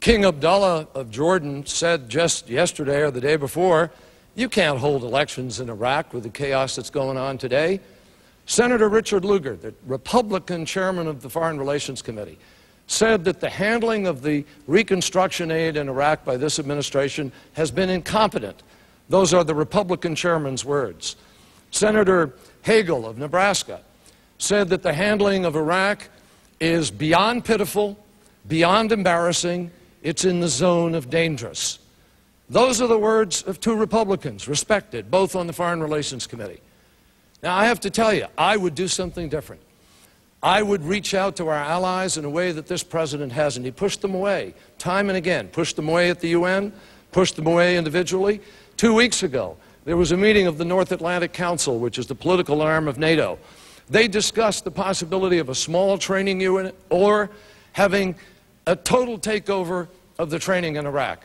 King Abdullah of Jordan said just yesterday or the day before, you can't hold elections in Iraq with the chaos that's going on today. Senator Richard Lugar, the Republican chairman of the Foreign Relations Committee, said that the handling of the reconstruction aid in Iraq by this administration has been incompetent. Those are the Republican chairman's words. Senator Hagel of Nebraska said that the handling of Iraq is beyond pitiful, beyond embarrassing, it's in the zone of dangerous. Those are the words of two Republicans, respected, both on the Foreign Relations Committee. Now, I have to tell you, I would do something different. I would reach out to our allies in a way that this president hasn't. He pushed them away time and again, pushed them away at the UN, pushed them away individually. 2 weeks ago, there was a meeting of the North Atlantic Council, which is the political arm of NATO. They discussed the possibility of a small training unit or having a total takeover of the training in Iraq.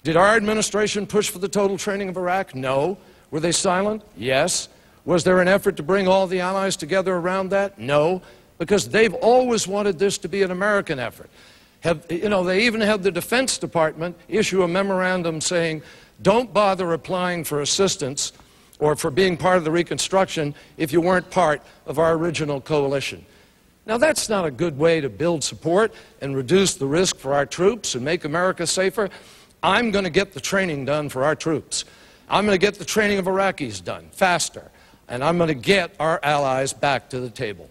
Did our administration push for the total training of Iraq? No. Were they silent? Yes. Was there an effort to bring all the allies together around that? No, because they've always wanted this to be an American effort. They even had the Defense Department issue a memorandum saying, don't bother applying for assistance or for being part of the reconstruction if you weren't part of our original coalition. Now, that's not a good way to build support and reduce the risk for our troops and make America safer. I'm going to get the training done for our troops. I'm going to get the training of Iraqis done faster. And I'm going to get our allies back to the table.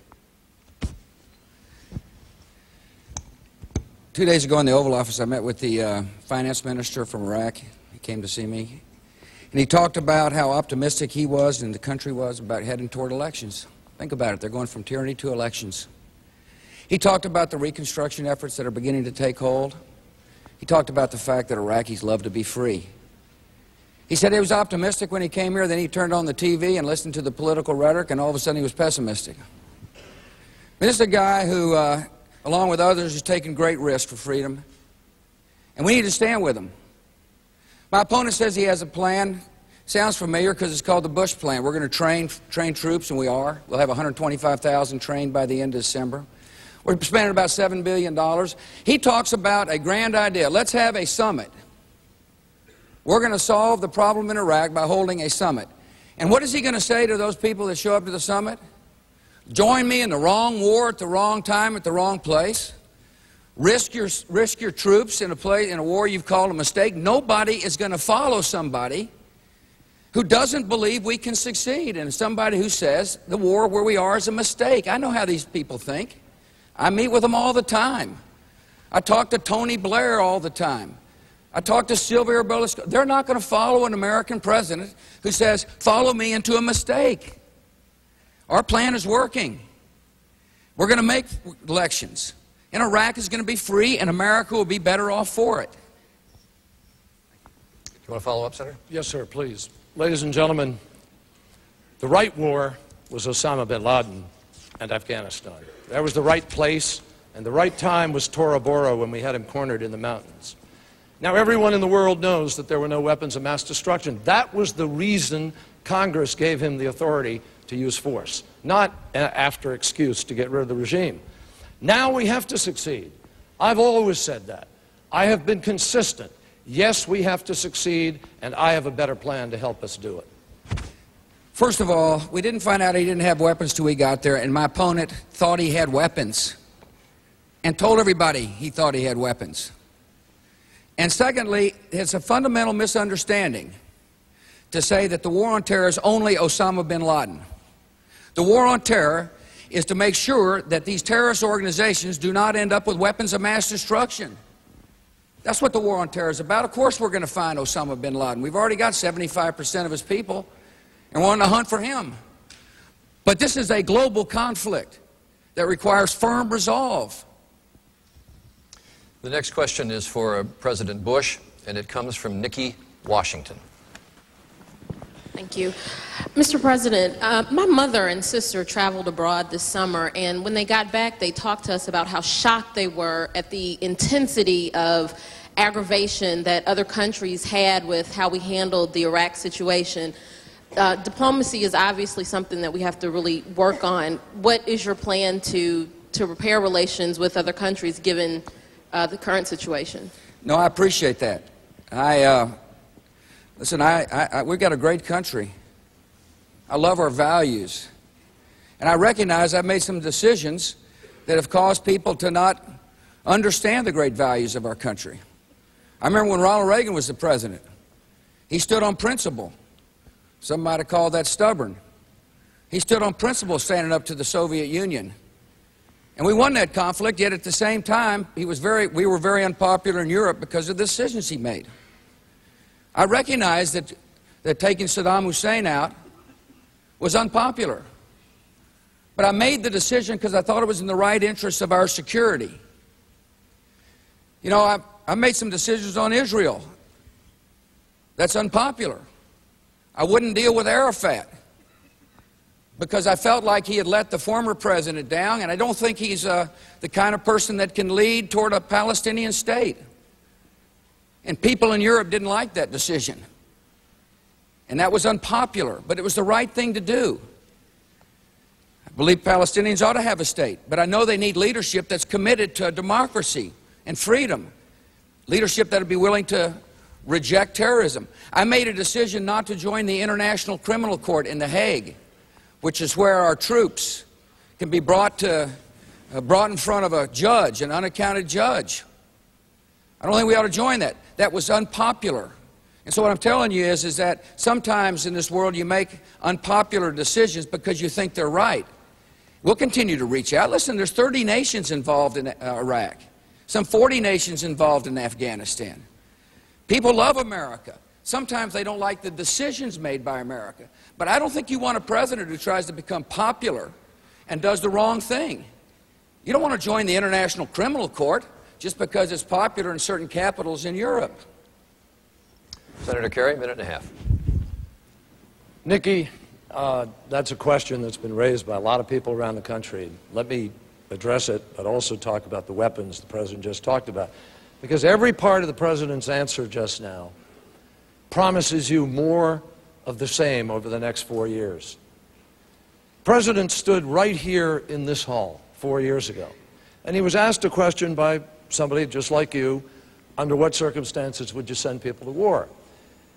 2 days ago in the Oval Office, I met with the finance minister from Iraq. He came to see me. And he talked about how optimistic he was and the country was about heading toward elections. Think about it. They're going from tyranny to elections. He talked about the reconstruction efforts that are beginning to take hold. He talked about the fact that Iraqis love to be free. He said he was optimistic when he came here, then he turned on the TV and listened to the political rhetoric, and all of a sudden he was pessimistic. This is a guy who, along with others, has taken great risks for freedom, and we need to stand with him. My opponent says he has a plan. Sounds familiar because it's called the Bush plan. We're going to train troops, and we are. We'll have 125,000 trained by the end of December. We're spending about $7 billion. He talks about a grand idea. Let's have a summit. We're going to solve the problem in Iraq by holding a summit. And what is he going to say to those people that show up to the summit? Join me in the wrong war at the wrong time at the wrong place? Risk your troops in a war you've called a mistake? Nobody is going to follow somebody who doesn't believe we can succeed, and somebody who says the war where we are is a mistake. I know how these people think. I meet with them all the time. I talk to Tony Blair all the time. I talk to Silvio Berlusconi. They're not going to follow an American president who says, follow me into a mistake. Our plan is working. We're going to make elections. And Iraq is going to be free, and America will be better off for it. You want to follow up, Senator? Yes, sir, please. Ladies and gentlemen, the right war was Osama bin Laden and Afghanistan. That was the right place, and the right time was Tora Bora when we had him cornered in the mountains. Now, everyone in the world knows that there were no weapons of mass destruction. That was the reason Congress gave him the authority to use force, not an after excuse to get rid of the regime. Now we have to succeed. I've always said that. I have been consistent. Yes, we have to succeed, and I have a better plan to help us do it. First of all, we didn't find out he didn't have weapons till we got there, and my opponent thought he had weapons and told everybody he thought he had weapons. And secondly, it's a fundamental misunderstanding to say that the war on terror is only Osama bin Laden. The war on terror is to make sure that these terrorist organizations do not end up with weapons of mass destruction. That's what the war on terror is about. Of course we're going to find Osama bin Laden. We've already got 75% of his people, and we're on the hunt for him. But this is a global conflict that requires firm resolve. The next question is for President Bush, and it comes from Nikki Washington. Thank you. Mr. President, my mother and sister traveled abroad this summer, and when they got back, they talked to us about how shocked they were at the intensity of aggravation that other countries had with how we handled the Iraq situation. Diplomacy is obviously something that we have to really work on. What is your plan to repair relations with other countries given the current situation? No, I appreciate that. Listen, we've got a great country. I love our values. And I recognize I've made some decisions that have caused people to not understand the great values of our country. I remember when Ronald Reagan was the president. He stood on principle. Some might have called that stubborn. He stood on principle standing up to the Soviet Union. And we won that conflict, yet at the same time, we were very unpopular in Europe because of the decisions he made. I recognize that taking Saddam Hussein out was unpopular. But I made the decision because I thought it was in the right interest of our security. You know, I made some decisions on Israel. That's unpopular. I wouldn't deal with Arafat because I felt like he had let the former president down, and I don't think he's the kind of person that can lead toward a Palestinian state. And people in Europe didn't like that decision. And that was unpopular, but it was the right thing to do. I believe Palestinians ought to have a state, but I know they need leadership that's committed to democracy and freedom. Leadership that would be willing to reject terrorism. I made a decision not to join the International Criminal Court in The Hague, which is where our troops can be brought in front of a judge, an unaccounted judge. I don't think we ought to join that. That was unpopular. And so what I'm telling you is that sometimes in this world you make unpopular decisions because you think they're right. We'll continue to reach out. Listen, there's 30 nations involved in Iraq, some 40 nations involved in Afghanistan. People love America. Sometimes they don't like the decisions made by America. But I don't think you want a president who tries to become popular and does the wrong thing. You don't want to join the International Criminal Court just because it's popular in certain capitals in Europe. Senator Kerry, minute and a half. Nikki, that's a question that's been raised by a lot of people around the country. Let me address it, but also talk about the weapons the president just talked about. Because every part of the president's answer just now promises you more of the same over the next 4 years. The president stood right here in this hall 4 years ago, and he was asked a question by somebody just like you, under what circumstances would you send people to war?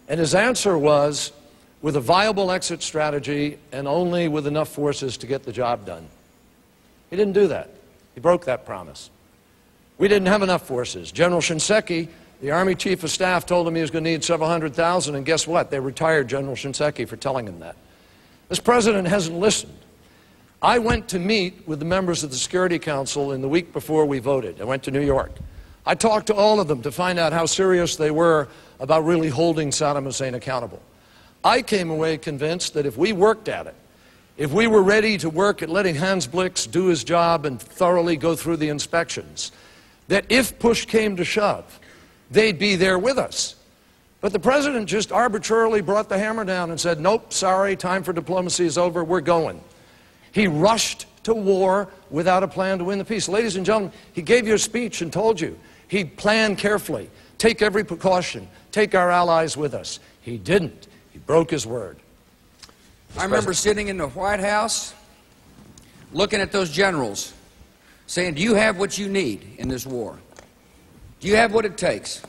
And his answer was, with a viable exit strategy and only with enough forces to get the job done. He didn't do that. He broke that promise. We didn't have enough forces. General Shinseki, the Army Chief of Staff, told him he was going to need several 100,000, and guess what? They retired General Shinseki for telling him that. This president hasn't listened. I went to meet with the members of the Security Council in the week before we voted. I went to New York. I talked to all of them to find out how serious they were about really holding Saddam Hussein accountable. I came away convinced that if we worked at it, if we were ready to work at letting Hans Blix do his job and thoroughly go through the inspections, that if push came to shove, they'd be there with us. But the president just arbitrarily brought the hammer down and said, nope, sorry, time for diplomacy is over, we're going. He rushed to war without a plan to win the peace. Ladies and gentlemen, he gave you a speech and told you he'd plan carefully, take every precaution, take our allies with us. He didn't. He broke his word. I remember sitting in the White House, looking at those generals, saying, do you have what you need in this war? Do you have what it takes?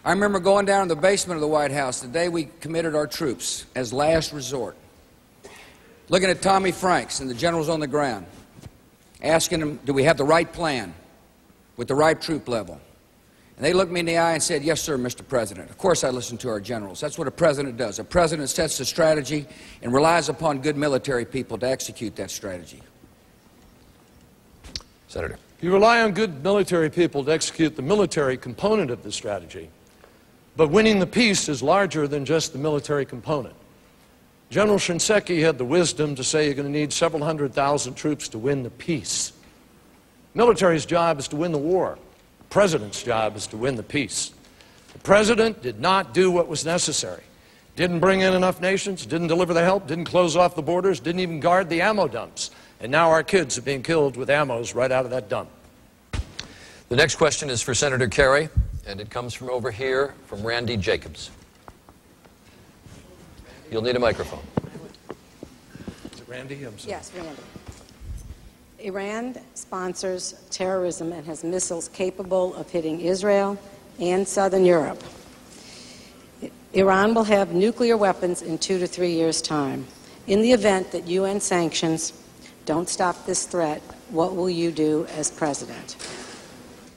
I remember going down in the basement of the White House the day we committed our troops as last resort, looking at Tommy Franks and the generals on the ground, asking them, do we have the right plan with the right troop level? And they looked me in the eye and said, yes, sir, Mr. President. Of course I listen to our generals. That's what a president does. A president sets the strategy and relies upon good military people to execute that strategy. Senator. You rely on good military people to execute the military component of the strategy. But winning the peace is larger than just the military component. General Shinseki had the wisdom to say you're going to need several 100,000 troops to win the peace. Military's job is to win the war. The president's job is to win the peace. The president did not do what was necessary. Didn't bring in enough nations, didn't deliver the help, didn't close off the borders, didn't even guard the ammo dumps. And now our kids are being killed with ammos right out of that dump. The next question is for Senator Kerry, and it comes from over here, from Randy Jacobs. You'll need a microphone. Is it Randy? I'm sorry. Yes, Randy. Iran sponsors terrorism and has missiles capable of hitting Israel, and Southern Europe. Iran will have nuclear weapons in 2 to 3 years' time. In the event that UN sanctions don't stop this threat, what will you do as president?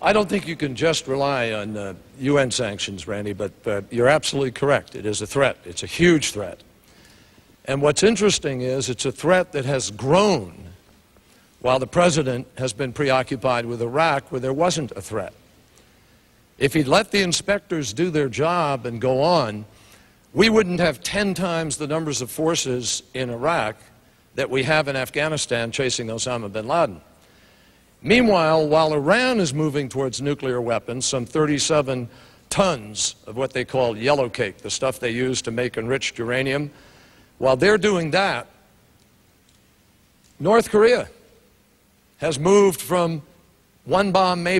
I don't think you can just rely on UN sanctions, Randy, but you're absolutely correct. It is a threat. It's a huge threat. And what's interesting is it's a threat that has grown while the president has been preoccupied with Iraq, where there wasn't a threat. If he'd let the inspectors do their job and go on, we wouldn't have 10 times the numbers of forces in Iraq that we have in Afghanistan chasing Osama bin Laden. Meanwhile, while Iran is moving towards nuclear weapons, some 37 tons of what they call yellow cake, the stuff they use to make enriched uranium, while they're doing that, North Korea has moved from one bomb maybe